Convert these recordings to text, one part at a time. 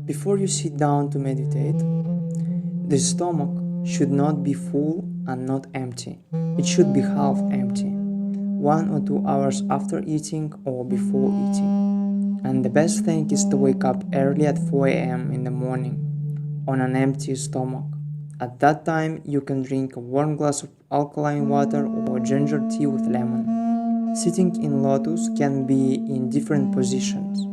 Before you sit down to meditate, the stomach should not be full and not empty. It should be half empty, 1 or 2 hours after eating or before eating. And the best thing is to wake up early at 4 a.m. in the morning on an empty stomach. At that time, you can drink a warm glass of alkaline water or ginger tea with lemon. Sitting in lotus can be in different positions.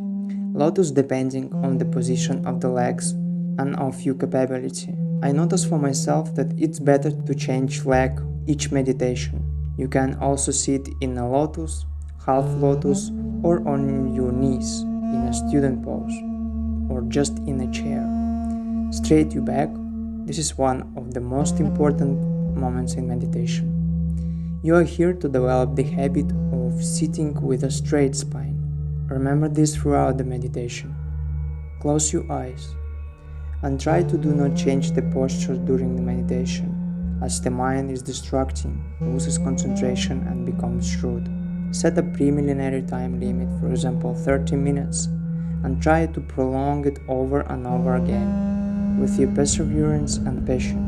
Lotus depending on the position of the legs and of your capability. I notice for myself that it's better to change leg each meditation. You can also sit in a lotus, half lotus, or on your knees in a student pose, or just in a chair. Straight your back. This is one of the most important moments in meditation. You are here to develop the habit of sitting with a straight spine. Remember this throughout the meditation. Close your eyes and try to do not change the posture during the meditation, as the mind is distracting, loses concentration and becomes shrewd. Set a preliminary time limit, for example 30 minutes, and try to prolong it over and over again with your perseverance and patience.